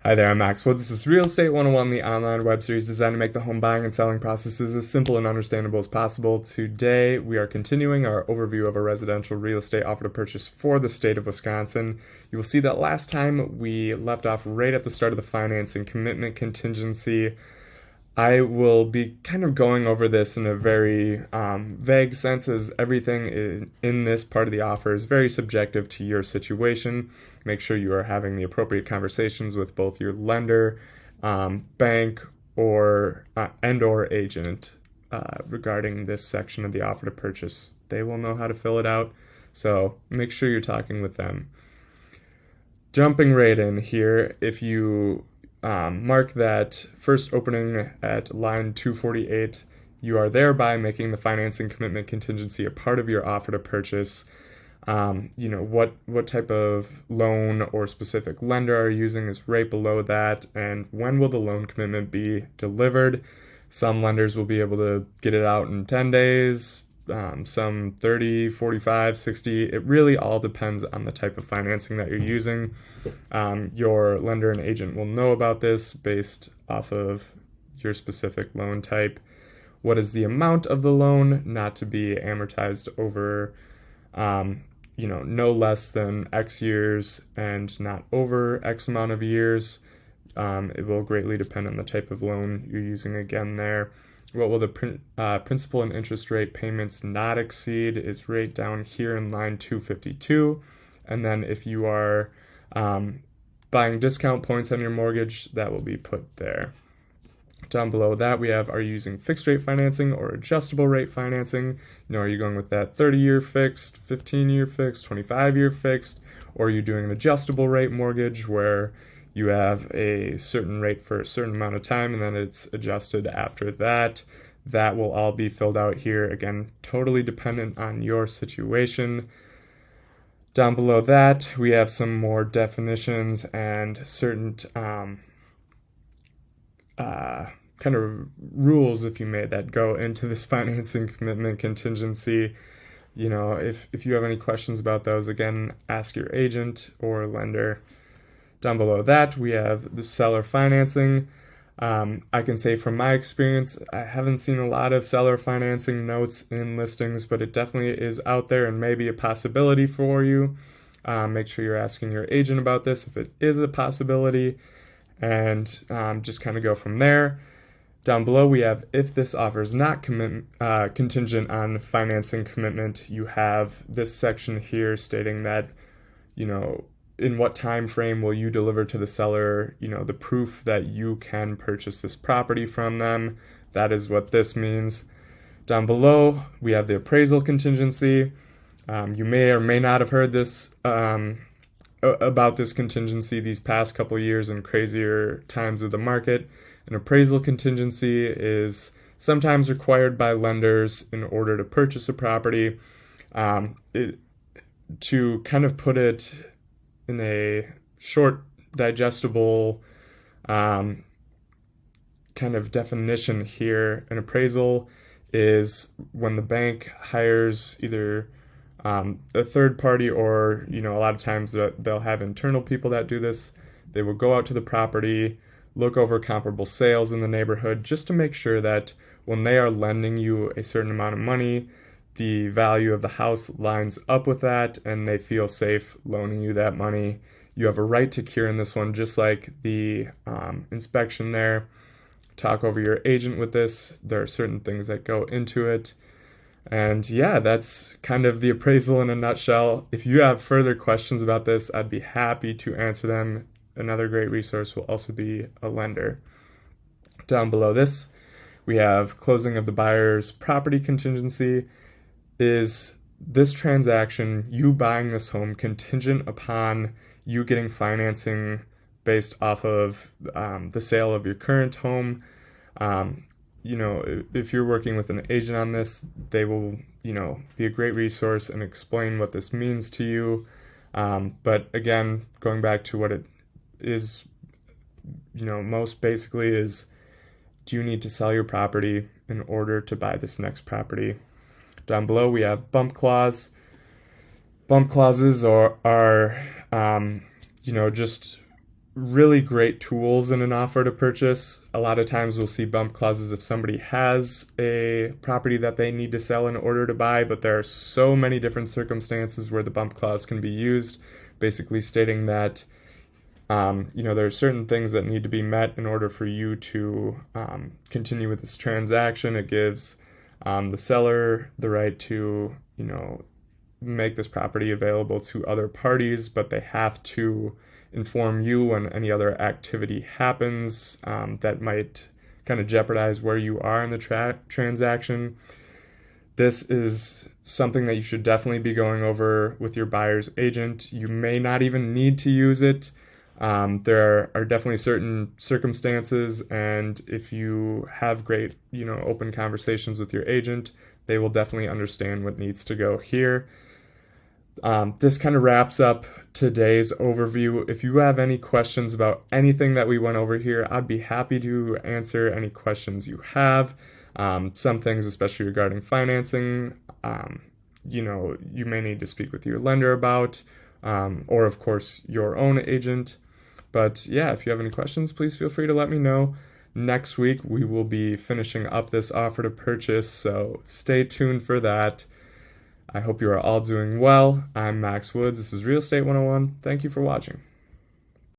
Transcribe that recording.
Hi there, I'm Maxwell. This is Real Estate 101, the online web series designed to make the home buying and selling processes as simple and understandable as possible. Today, we are continuing our overview of a residential real estate offer to purchase for the state of Wisconsin. You will see that last time we left off right at the start of the financing commitment contingency. I will be kind of going over this in a very vague sense, as everything in this part of the offer is very subjective to your situation. Make sure you are having the appropriate conversations with both your lender, bank, or agent regarding this section of the offer to purchase. They will know how to fill it out, so make sure you're talking with them. Jumping right in here, if you mark that first opening at line 248, you are thereby making the financing commitment contingency a part of your offer to purchase. What type of loan or specific lender are you using is right below that, and when will the loan commitment be delivered? Some lenders will be able to get it out in 10 days, some 30, 45, 60. It really all depends on the type of financing that you're using. Your lender and agent will know about this based off of your specific loan type. What is the amount of the loan? Not to be amortized over, no less than X years and not over X amount of years. It will greatly depend on the type of loan you're using again there. What will the principal and interest rate payments not exceed is right down here in line 252. And then if you are buying discount points on your mortgage, that will be put there. Down below that, we have, are you using fixed rate financing or adjustable rate financing? Are you going with that 30-year fixed, 15-year fixed, 25-year fixed, or are you doing an adjustable rate mortgage where you have a certain rate for a certain amount of time and then it's adjusted after that? That will all be filled out here. Again, totally dependent on your situation. Down below that, we have some more definitions and certain kind of rules, if you may, that go into this financing commitment contingency. If you have any questions about those, again, ask your agent or lender. Down below that, we have the seller financing. I can say from my experience, I haven't seen a lot of seller financing notes in listings, but it definitely is out there and may be a possibility for you. Make sure you're asking your agent about this if it is a possibility, and just kind of go from there. Down below, we have, if this offer is not contingent on financing commitment, you have this section here stating that, in what time frame will you deliver to the seller, the proof that you can purchase this property from them. That is what this means. Down below, we have the appraisal contingency. You may or may not have heard this about this contingency these past couple of years in crazier times of the market. An appraisal contingency is sometimes required by lenders in order to purchase a property. To kind of put it in a short, digestible kind of definition here, an appraisal is when the bank hires either a third party or, a lot of times they'll have internal people that do this. They will go out to the property, look over comparable sales in the neighborhood just to make sure that when they are lending you a certain amount of money, the value of the house lines up with that and they feel safe loaning you that money. You have a right to cure in this one, just like the inspection there. Talk over your agent with this. There are certain things that go into it. And yeah, that's kind of the appraisal in a nutshell. If you have further questions about this, I'd be happy to answer them. Another great resource will also be a lender. Down below this, we have closing of the buyer's property contingency. Is this transaction, you buying this home, contingent upon you getting financing based off of the sale of your current home? If you're working with an agent on this, they will, be a great resource and explain what this means to you. But again, going back to what it is, most basically is, do you need to sell your property in order to buy this next property? Down below, we have bump clause. Bump clauses are just really great tools in an offer to purchase. A lot of times we'll see bump clauses if somebody has a property that they need to sell in order to buy, but there are so many different circumstances where the bump clause can be used, basically stating that there are certain things that need to be met in order for you to continue with this transaction. It gives the seller the right to, make this property available to other parties, but they have to inform you when any other activity happens that might kind of jeopardize where you are in the transaction. This is something that you should definitely be going over with your buyer's agent. You may not even need to use it. There are definitely certain circumstances, and if you have great, open conversations with your agent, they will definitely understand what needs to go here. This kind of wraps up today's overview. If you have any questions about anything that we went over here, I'd be happy to answer any questions you have. Some things, especially regarding financing, you may need to speak with your lender about, or of course your own agent. But yeah, if you have any questions, please feel free to let me know. Next week, we will be finishing up this offer to purchase, so stay tuned for that. I hope you are all doing well. I'm Max Woods. This is Real Estate 101. Thank you for watching.